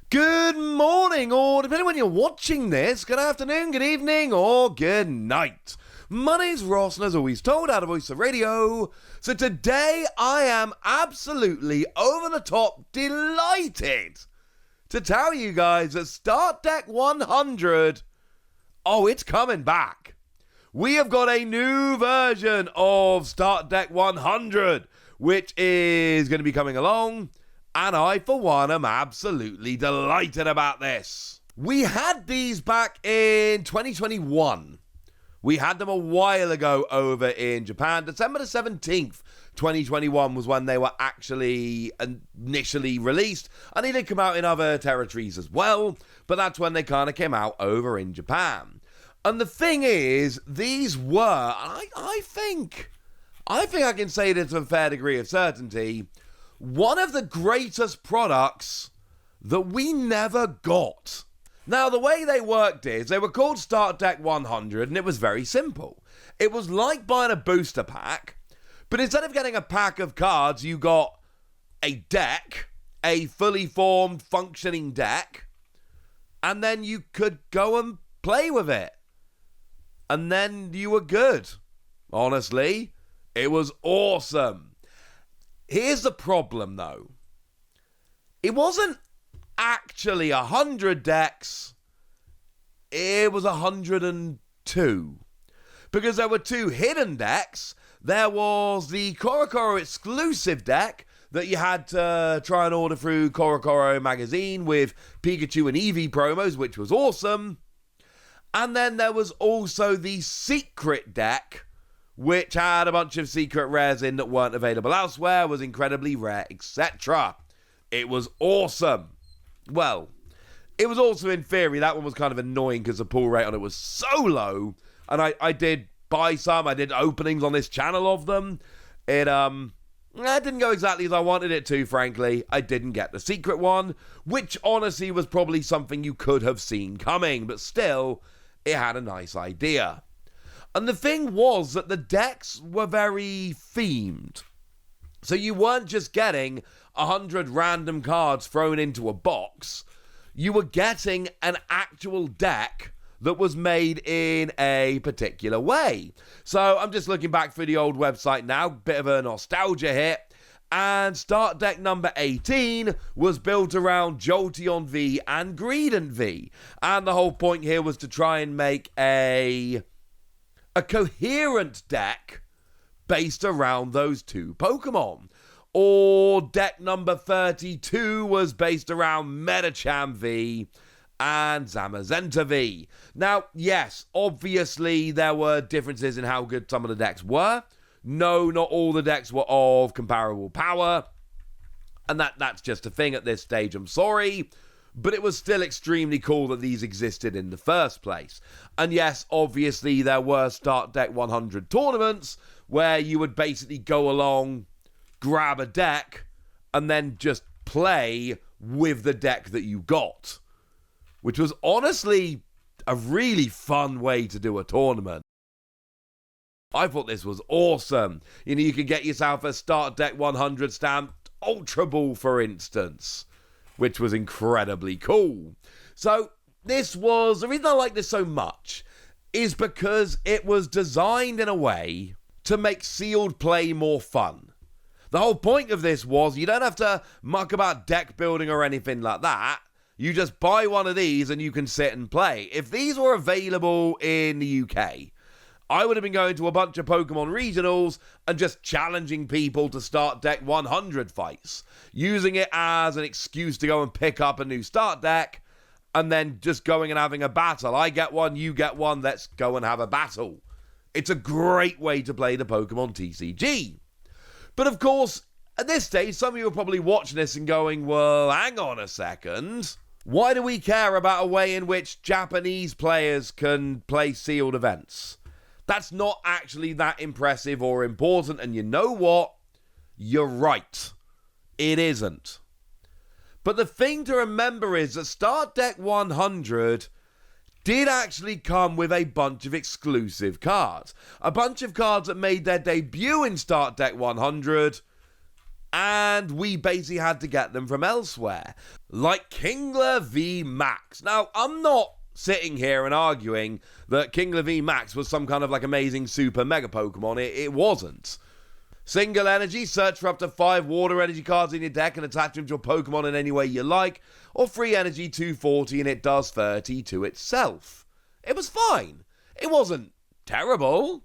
Good morning, or depending on when you're watching this, good afternoon, good evening, or good night. My name's Ross, and as always told, out of Voice of Radio. So today I am absolutely over the top delighted to tell you guys that Start Deck 100, it's coming back. We have got a new version of Start Deck 100, which is going to be coming along. And I, for one, am absolutely delighted about this. We had these back in 2021. We had them a while ago over in Japan. December the 17th, 2021 was when they were actually initially released. And they did come out in other territories as well. But that's when they kind of came out over in Japan. And the thing is, these were, I think I can say this with a fair degree of certainty, one of the greatest products that we never got. Now, the way they worked is they were called Start Deck 100, and it was very simple. It was like buying a booster pack, but instead of getting a pack of cards, you got a deck, a fully formed, functioning deck, and then you could go and play with it. And then you were good. Honestly, it was awesome. Here's the problem, though. It wasn't actually 100 decks. It was 102. Because there were two hidden decks. There was the Korokoro exclusive deck that you had to try and order through Korokoro magazine with Pikachu and Eevee promos, which was awesome. And then there was also the secret deck, which had a bunch of secret rares in that weren't available elsewhere, was incredibly rare, etc. It was awesome. Well, it was also in theory. That one was kind of annoying because the pull rate on it was so low. And I did buy some. I did openings on this channel of them. It didn't go exactly as I wanted it to, frankly. I didn't get the secret one, which honestly was probably something you could have seen coming. But still, it had a nice idea. And the thing was that the decks were very themed. So you weren't just getting 100 random cards thrown into a box. You were getting an actual deck that was made in a particular way. So I'm just looking back through the old website now, bit of a nostalgia hit. And Start Deck number 18 was built around Jolteon V and Greedent V. And the whole point here was to try and make a coherent deck based around those two Pokemon. Or deck number 32 was based around Medicham V and Zamazenta V. Now, yes, obviously there were differences in how good some of the decks were. No, not all the decks were of comparable power. And that's just a thing at this stage, I'm sorry. But it was still extremely cool that these existed in the first place. And yes, obviously there were Start Deck 100 tournaments where you would basically go along, grab a deck, and then just play with the deck that you got. Which was honestly a really fun way to do a tournament. I thought this was awesome. You could get yourself a Start Deck 100 stamped Ultra Ball, for instance, which was incredibly cool. So the reason I like this so much is because it was designed in a way to make sealed play more fun. The whole point of this was you don't have to muck about deck building or anything like that. You just buy one of these and you can sit and play. If these were available in the UK, I would have been going to a bunch of Pokemon regionals and just challenging people to Start Deck 100 fights, using it as an excuse to go and pick up a new Start Deck, and then just going and having a battle. I get one, you get one, let's go and have a battle. It's a great way to play the Pokemon TCG. But of course, at this stage, some of you are probably watching this and going, well, hang on a second. Why do we care about a way in which Japanese players can play sealed events? That's not actually that impressive or important, and you know what? You're right. It isn't. But the thing to remember is that Start Deck 100 did actually come with a bunch of exclusive cards. A bunch of cards that made their debut in Start Deck 100 and we basically had to get them from elsewhere, like Kingler v Max. Now, I'm not sitting here and arguing that Kingler v Max was some kind of like amazing super mega Pokemon. It wasn't. Single energy, search for up to 5 water energy cards in your deck and attach them to your Pokemon in any way you like, or free energy 240 and it does 30 to itself. It was fine. It wasn't terrible.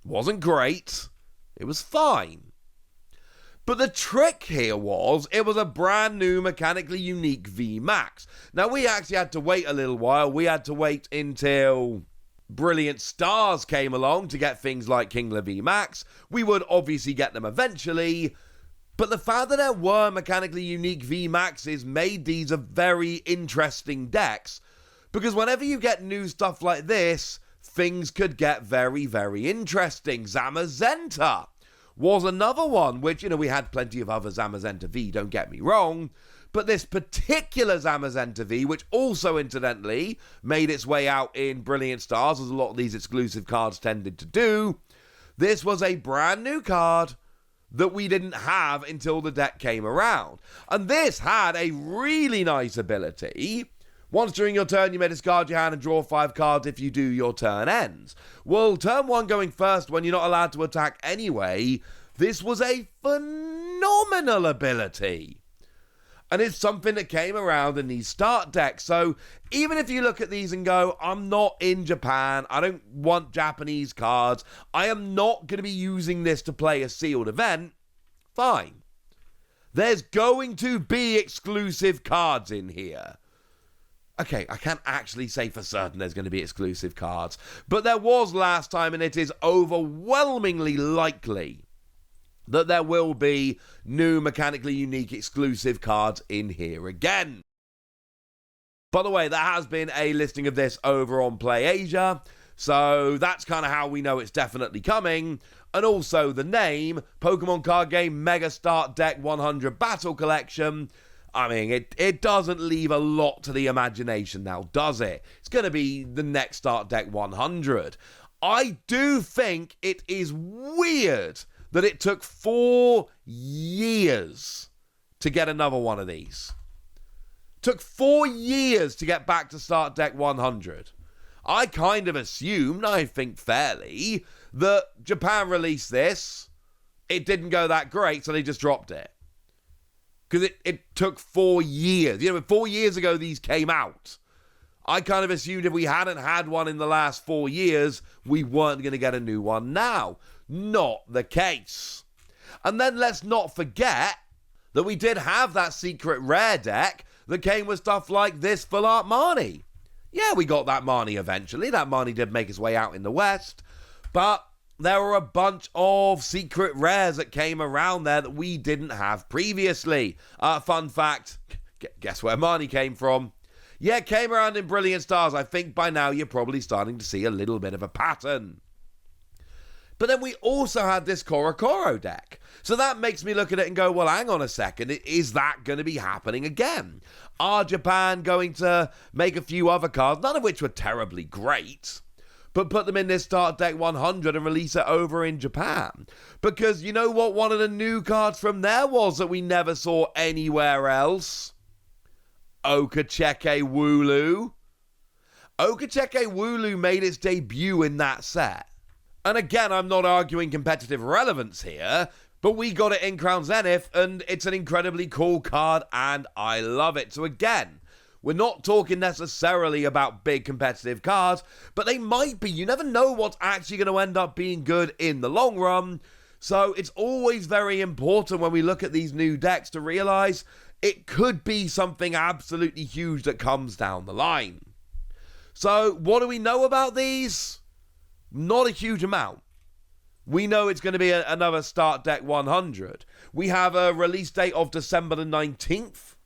It wasn't great. It was fine. But the trick here was, it was a brand new mechanically unique VMAX. Now, we actually had to wait a little while. We had to wait until Brilliant Stars came along to get things like Kingler VMAX. We would obviously get them eventually. But the fact that there were mechanically unique VMAXs made these a very interesting decks. Because whenever you get new stuff like this, things could get very, very interesting. Zamazenta was another one, which, we had plenty of other Zamazenta V, don't get me wrong, but this particular Zamazenta V, which also, incidentally, made its way out in Brilliant Stars, as a lot of these exclusive cards tended to do, this was a brand new card that we didn't have until the deck came around. And this had a really nice ability. Once during your turn, you may discard your hand and draw 5 cards. If you do, your turn ends. Well, turn 1 going first, when you're not allowed to attack anyway, this was a phenomenal ability. And it's something that came around in these start decks. So even if you look at these and go, I'm not in Japan, I don't want Japanese cards, I am not going to be using this to play a sealed event, fine. There's going to be exclusive cards in here. Okay, I can't actually say for certain there's going to be exclusive cards, but there was last time, and it is overwhelmingly likely that there will be new mechanically unique exclusive cards in here again. By the way, there has been a listing of this over on Play Asia, so that's kind of how we know it's definitely coming. And also the name, Pokemon Card Game Mega Start Deck 100 Battle Collection. I mean, it doesn't leave a lot to the imagination now, does it? It's going to be the next Start Deck 100. I do think it is weird that it took 4 years to get another one of these. Took 4 years to get back to Start Deck 100. I kind of assumed, I think fairly, that Japan released this. It didn't go that great, so they just dropped it. Because it took 4 years. 4 years ago these came out. I kind of assumed if we hadn't had one in the last 4 years, we weren't going to get a new one now. Not the case. And then let's not forget that we did have that secret rare deck that came with stuff like this Full Art Marnie. Yeah, we got that Marnie eventually. That Marnie did make its way out in the West. But there were a bunch of secret rares that came around there that we didn't have previously. Fun fact, guess where Marnie came from? Yeah, it came around in Brilliant Stars. I think by now you're probably starting to see a little bit of a pattern. But then we also had this Korokoro deck. So that makes me look at it and go, well, hang on a second. Is that going to be happening again? Are Japan going to make a few other cards, none of which were terribly great, but put them in this Start Deck 100 and release it over in Japan? Because you know what one of the new cards from there was that we never saw anywhere else? Okacheke Wooloo. Okacheke Wooloo made its debut in that set. And again, I'm not arguing competitive relevance here, but we got it in Crown Zenith, and it's an incredibly cool card, and I love it. So again, we're not talking necessarily about big competitive cards, but they might be. You never know what's actually going to end up being good in the long run. So it's always very important when we look at these new decks to realize it could be something absolutely huge that comes down the line. So what do we know about these? Not a huge amount. We know it's going to be another Start Deck 100. We have a release date of December the 19th,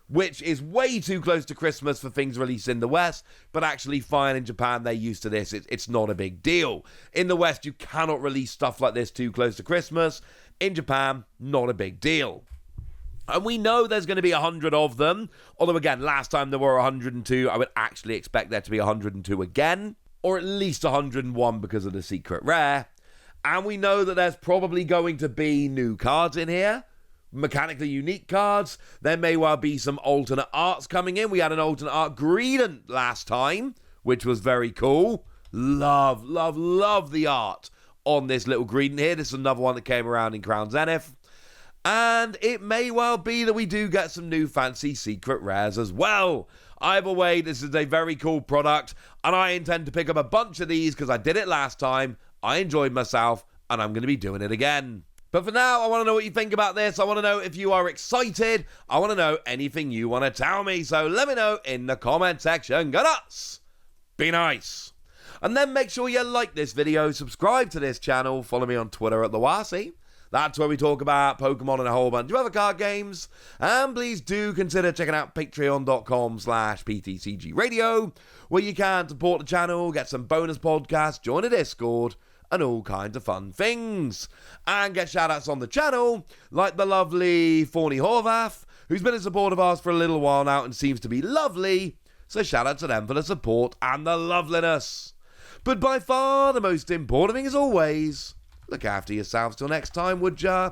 which is way too close to Christmas for things released in the West, but actually fine in Japan. They're used to this. It's not a big deal. In the West, you cannot release stuff like this too close to Christmas. In Japan, not a big deal. And we know there's going to be 100 of them. Although, again, last time there were 102. I would actually expect there to be 102 again. Or at least 101 because of the secret rare. And we know that there's probably going to be new cards in here. mechanically unique cards. There may well be some alternate arts coming in. We had an alternate art Greedent last time, which was very cool. Love the art on this little Greedent here. This is another one that came around in Crown Zenith. And it may well be that we do get some new fancy secret rares as well. Either way, this is a very cool product, and I intend to pick up a bunch of these because I did it last time. I enjoyed myself, and I'm going to be doing it again. But for now, I want to know what you think about this. I want to know if you are excited. I want to know anything you want to tell me. So let me know in the comment section. Go nuts! Be nice! And then make sure you like this video, subscribe to this channel, follow me on Twitter at TheWasi. That's where we talk about Pokemon and a whole bunch of other card games. And please do consider checking out patreon.com/PTCG Radio, where you can support the channel, get some bonus podcasts, join a Discord, and all kinds of fun things. And get shout-outs on the channel, like the lovely Fawny Horvath, who's been a support of ours for a little while now and seems to be lovely. So shout-out to them for the support and the loveliness. But by far the most important thing, as always, look after yourselves till next time, would ya?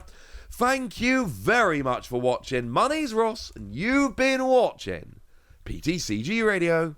Thank you very much for watching. My name's Ross, and you've been watching PTCG Radio.